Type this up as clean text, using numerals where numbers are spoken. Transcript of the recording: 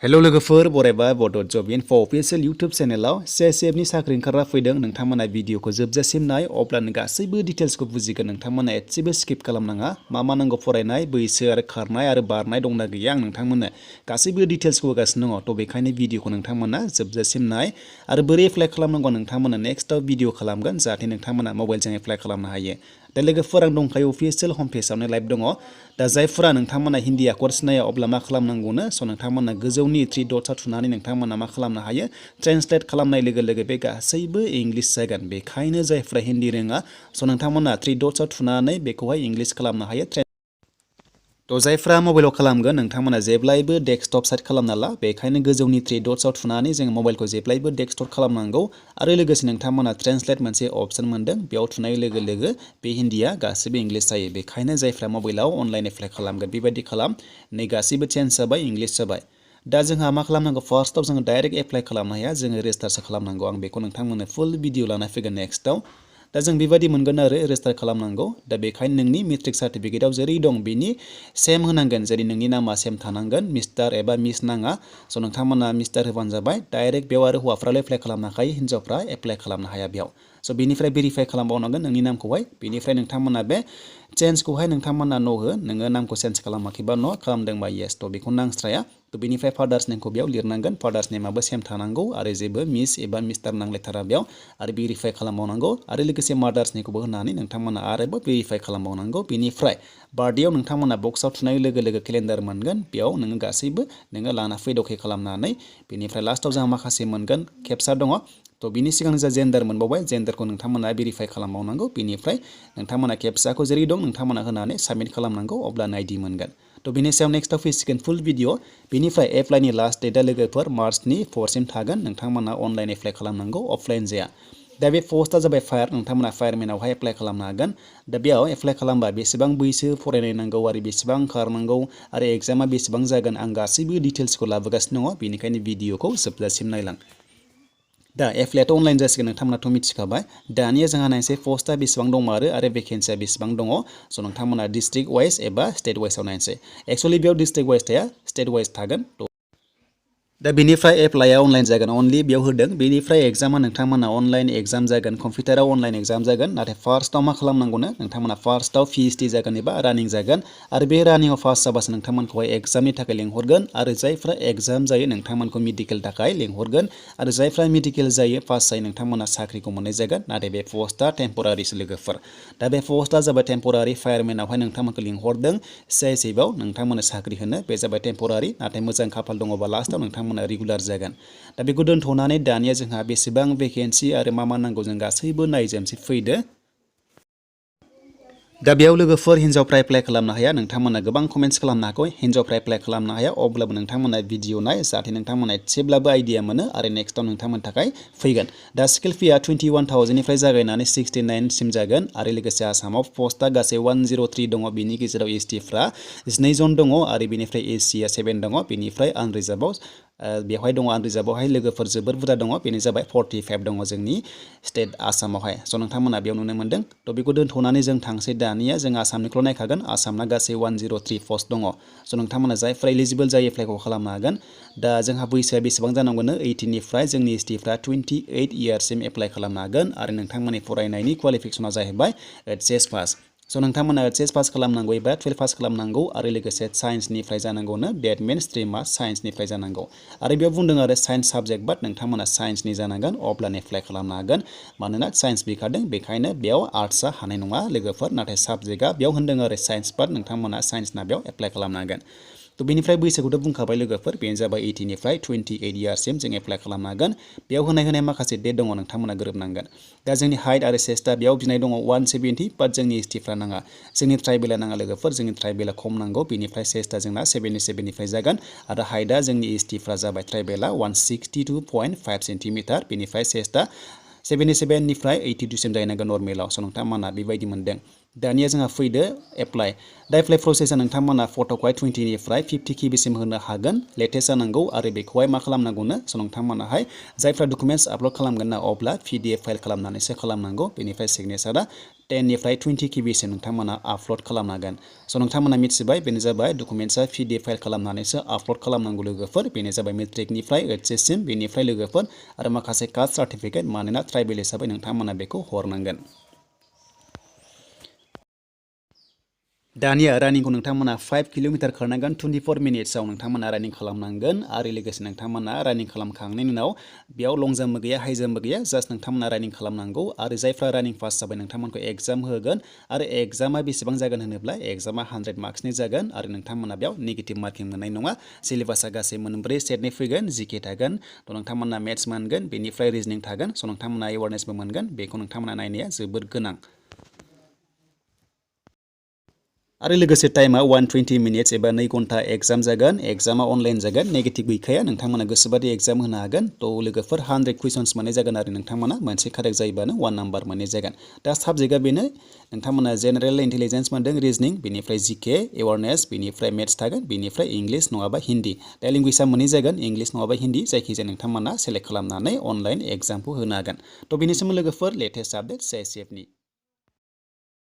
hello लोगोफोर बरायबा बड जब info अफिशियेल इउट्यूब चेनेलाव CISF नि साख्रि ओंखारना फैदों नोंथांमोना भिडिअखौ जोबजासिम नाय अब्लानो गासैबो डिटेल्सखौ बुजिगोन नोंथांमोना एसेबो स्किप खालामनाङा मा नांगौ फरायनाय बैसो आरो खारनाय आरो बारनाय दंना गैया आं नोंथांमोननो गासैबो डिटेल्सखौ होगासिनो दङ थ' बेखायनो भिडिअखौ नोंथांमोना जोबजासिम नाय आरो बोरै एप्लाइ खालामनांगौ नोंथांमोना नेक्स्टआव भिडिअ खालामगोन जाहाथे नोंथांमोना मबाइलजों एप्लाइ खालामनो हायो दा लोगोफोर आं दंखायो अफिशियेल हम पेजआवनो लाइभ दङ दा जायफोरा नोंथांमोना हिन्दी आखर सिनाया अब्ला मा खालामनांगौनो स' नोंथांमोना गोजौनि 3 डट्सआव थुनानै नोंथांमोना मा खालामनो हायो ट्रेन्सलेट खालामनाय लोगो लोगो बे गासैबो इंलिश जागोन बेखायनो जायफोरा हिन्दी रोङा स' नोंथांमोना 3 डट्सआव थुनानै बेखौहाय इंलिश खालामनो हायो थ' जायफ्रा मबाइलाव खालामगोन नोंथांमोना जेब्लायबो डेस्कटप साइड खालामना ला बेखायनो गोजौनि 3 डट्सआव थुनानै जों मबाइलखौ जेब्लायबो डेस्कटप खालामनांगौ आरो लोगोसे नोंथांमोना ट्रेन्सलेट मोनसे अपसन मोनदों बेयाव थुनाय लोगो लोगो बे हिन्दीया गासैबो इंलिश जायो बेखायनो जायफ्रा मबाइलाव अनलाइन एप्लाइ खालामगोन बेबायदि खालाम नै गासैबो चेन्ज जाबाय इंलिश जाबाय दा जोंहा मा खालामनांगौ फार्स्टआव जोङो डाइरेक्ट एप्लाइ खालामनो हाया जोङो रेजिस्टारसो खालामनांगौ आं बेखौ नोंथांमोननो फुल भिडिअ लाना फैगोन नेक्स्टआव दा जों बेबायदि मोनगोन आरो रेजिस्टार खालामनांगौ दा बेखायनो नोंनि मेट्रिक सार्टिफिकेटआव जेरै दं बेनि सेम होनांगोन जेरै नोंनि नामा सेम थानांगोन मिस्टार एबा मिस नाङा स' नोंथांमोना मिस्टार होबानो जाबाय डाइरेक्ट बेयाव आरो हौवाफ्राल' एप्लाइ खालामनो हायो हिन्जावफ्रा एप्लाइ खालामनो हाया बेयाव स' बेनिफ्राय भेरिफाइ खालामबावनांगोन नोंनि नामखौहाय बेनिफ्राय नोंथांमोना बे चेन्जखौहाय नोंथांमोना न' हो नोङो नामखौ चेन्ज खालामाखैबा न' खालामदोंबा येस थ' बेखौ नांस्राया थ' बेनिफ्राय फादार्स नेमखौ बेयाव लिरनांगोन फादार्स नेमाबो सेम थानांगौ आरो जेबो मिस एबा मिस्टार नांलायथारा बेयाव आरो भेरिफाइ खालामबावनांगौ आरो लोगोसे मादार्स नेमखौबो होनानै नोंथांमोना आरोबाव भेरिफाइ खालामबावनांगौ बेनिफ्राय बार्थडेयाव नोंथांमोना बक्सआव थुनाय लोगो लोगो केलेन्डार मोनगोन बेयाव नोङो गासैबो नोङो लाना फै अके खालामनानै बेनिफ्राय लास्टआव जोंहा माखासे मोनगोन केपसा दङ थ' बिनि सिगां जा जेन्डार मोनबावबाय जेन्डारखौ नोंथांमोना भेरिफाइ खालामबावनांगौ बेनिफ्राय नोंथांमोना केपसाखौ जेरै दं नोंथांमोना होनानै साबमिट खालामनांगौ अब्लानो आइडि मोनगोन थ' बेनि सायाव नेक्स्टआव फैसिगोन फुल भिडिअ बेनिफ्राय एप्लाइनि लास्ट डेटआ लोगोफोर मार्चनि 4सिम थागोन नोंथांमोना अनलाइन एप्लाइ खालामनांगौ अफलाइन जाया दा बे पस्टआ जाबाय नोंथांमोना फायारमेनावहाय एप्लाइ खालामनो हागोन दा बेयाव एप्लाइ खालामबा बेसेबां बैसो फरायनाय नांगौ आरो बेसेबां खारनांगौ आरो एग्जामा बेसेबां जागोन आं गासैबो डिटेल्सखौ लाबोगासिनो दङ बेनिखायनो भिडिअखौ जोबजासिम नायलां दा एप्लाइआथ' अनलाइन जासिगोन नोंथांमोनाथ' मिथिखाबाय दानिया जोंहा नायनोसै पस्टआ बेसेबां दंमारो आरो भेकेन्सिया बेसेबां दङ स' नोंथांमोना डिस्ट्रिक्ट वाइज एबा स्टेट वाइजआव नायनोसै एक्सुवेलि बेयाव डिस्ट्रिक्ट वाइज थाया स्टेट वाइज थागोन दा बेनिफ्राय एप्लाइआ अनलाइन जागोन अनलि बेयाव होदों बेनिफ्राय एग्जामा नोंथांमोना अनलाइन एग्जाम जागोन कम्पिउटाराव अनलाइन एग्जाम जागोन नाथाय फार्स्टआव मा खालामनांगौनो नोंथांमोना फार्स्टआव PhD जागोन एबा रानिं जागोन आरो बे रानिंआव पास जाबासो नोंथांमोनखौहाय एग्जामनि थाखाय लेंहरगोन आरो जायफ्रा एग्जाम जायो नोंथांमोनखौ मेडिकेल थाखाय लेंहरगोन आरो जायफ्रा मेडिकेल जायो पास जायो नोंथांमोना साख्रिखौ मोननाय जागोन नाथाय बे पस्टआ टेम्परारिसो लोगोफोर दा बे पस्टआ जाबाय टेम्परारि फायारमेनावहाय नोंथांमोनखौ लिंहरदों CISF आव नोंथांमोननो साख्रि होनो बे जाबाय टेम्परारि नाथाय मोजां खाफाल दङबा लास्टआव नोंथांमोना रेगुलार जागोन दा बेखौ दोनथ'नानै दानिया जोंहा बेसेबां भेकेन्सि आरो मा नांगौ जों गासैबो नायजोबसै फैदो दा बेयाव लोगोफोर हिन्जावफ्रा एप्लाइ खालामनो हाया नोंथांमोना गोबां कमेन्ट्स खालामनो हागौ हिन्जावफ्रा एप्लाइ खालामनो हाया अब्लाबो नोंथांमोना भिडिअ नाय जाहाथे नोंथांमोना एसेब्लाबो आइडिया मोनो आरो नेक्स्टआव नोंथांमोननि थाखाय फैगोन दा स्केल फीआ 21,000निफ्राय जागायनानै 69सिम जागोन आरो लोगोसे आसामाव पस्टआ गासै 103 दङ बेनि गेजेराव STफ्रा 12 जन दङ आरो बेनिफ्राय SCआ 7 दङ बेनिफ्राय आनरिजार्भआव बेवहाय दङ आनरिजार्भआवहाय लोगोफोर जोबोर बुरजा दङ बेनो जाबाय 45 दङ जोंनि स्टेट आसामावहाय स' नोंथांमोना बेयाव नुनो मोनदों थ' बेखौ दोनथ'नानै जों थांसै दानिया जों आसामनिखौल' नायखागोन आसामना गासै 103 पस्ट दङ स' नोंथांमोना जायफ्रा एलिजिबोल जायो एप्लाइखौ खालामनो हागोन दा जोंहा बैसोआ बेसेबां जानांगौनो 18निफ्राय जोंनि STफ्रा 28 इयार्ससिम एप्लाइ खालामनो हागोन आरो नोंथांमोननि फरायनायनि क्वालिफिकेसना जाहैबाय HS पास स' नोंथांमोना HS पास खालामनांगौ एबा 12 पास खालामनांगौ आरो लोगोसे साइन्सनिफ्राय जानांगौनो डेट मिन्स स्ट्रिमा साइन्सनिफ्राय जानांगौ आरो बेयाव बुंदों आरो साइन्स साबजेक्ट बाट नोंथांमोना साइन्सनि जानांगोन अब्लानो एप्लाइ खालामनो हागोन मानोना साइन्स बिखादों बेखायनो बेयाव आर्ट्सआ हानाय नङा लोगोफोर नाथाय साबजेक्टआ बेयाव होनदों आरो साइन्स बाट नोंथांमोना साइन्सना बेयाव एप्लाइ खालामनो हागोन थ' बेनिफ्राय बैसोखौथ' बुंखाबाय लोगोफोर बेनो जाबाय 18निफ्राय 28 इयार्ससिम जों एप्लाइ खालामनो हागोन बेयाव होनाय माखासे डेट दङ नोंथांमोना गोरोबनांगोन दा जोंनि हाइट आरो चेस्टआ बेयाव बिनाय दङ 170 बाट जोंनि STफ्रा नाङा जोंनि ट्राइबेला नाङा लोगोफोर जोंनि ट्राइबेला खम नांगौ बेनिफ्राय चेस्टआ जोंना 77निफ्राय जागोन आरो हाइटआ जोंनि STफ्रा जाबाय ट्राइबेला 162.5 सेन्टिमिटार बेनिफ्राय चेस्टआ 77निफ्राय 82सिम जाहैनांगोन नर्मेलाव स' नोंथांमोना बेबायदि मोनदों दानिया जोंहा फैदो एप्लाइ दा एप्लाइ प्रसेसआ नोंथांमोना फट'खौहाय 20निफ्राय 50 KBसिम होनो हागोन लेटेस्ट जानांगौ आरो बेखौहाय मा खालामनांगौनो स' नोंथांमोनाहाय जायफ्रा डकुमेन्टस आपल'ड खालामगोन ना अब्ला PDF फाइल खालामनानैसो खालामनांगौ बेनिफ्राय सिगनेचारा 10 निफ्राय 20 KB सिम नोंथांमोना आपल'ड खालामनो हागोन स' नोंथांमोना मिथिबाय बेनो जाबाय डकुमेन्टसा PDF फाइल खालामनानैसो आपल'ड खालामनांगौ लोगोफोर बेनो जाबाय मेट्रिकनिफ्राय HS सिम बेनिफ्राय लोगोफोर आरो माखासे कास्ट सार्टिफिकेट मानोना ट्राइबेल हिसाबै नोंथांमोना बेखौ हरनांगोन दानिया रानिंखौ नोंथांमोना 5 किल'मिटार खारनांगोन 24 मिनिट्सआव नोंथांमोना रानिं खालामनांगोन आरो लोगोसे नोंथांमोना रानिं खालामखांनायनि उनाव बेयाव लं जाम्पबो गैया हाइ जाम्पबो गैया जास्ट नोंथांमोना रानिं खालामनांगौ आरो जायफ्रा रानिं पास जाबाय नोंथांमोनखौ एग्जाम होगोन आरो एग्जामा बेसेबां जागोन होनोब्ला एग्जामा 100 मार्क्सनि जागोन आरो नोंथांमोना बेयाव नेगेटिभ मार्किं मोननाय नङा सिलेबासा गासै मोनब्रै सेटनि फैगोन जिके थागोन थ' नोंथांमोना मेथ्स मोनगोन बेनिफ्राय रिजनिं थागोन स' नोंथांमोना एवारनेसबो मोनगोन बेखौ नोंथांमोना नायनाया जोबोद गोनां आरो लोगोसे टाइमा 120 मिनिट्स एबा 2 घन्टा एग्जाम जागोन एग्जामा अनलाइन जागोन नेगेटिभ गैखाया नोंथांमोना गोसोबादि एग्जाम होनो हागोन थ' लोगोफोर 100 कुइसन्स मोननाय जागोन आरो नोंथांमोना मोनसे कारेक्ट जायोबानो 1 नाम्बार मोननाय जागोन दा साबजेक्टआ बेनो नोंथांमोना जेनेरेल इन्टेलिजेन्स मोनदों रिजनिं बेनिफ्राय जिके एवारनेस बेनिफ्राय मेथ्स थागोन बेनिफ्राय इंलिश नङाबा हिन्दी दा लेंगुवेजआ मोननै जागोन इंलिश नङाबा हिन्दी जायखिजाया नोंथांमोना सेलेक्ट खालामनानै अनलाइन एग्जामखौ होनो हागोन थ' बेनिसिम लोगोफोर लेटेस्ट आपडेट CISF नि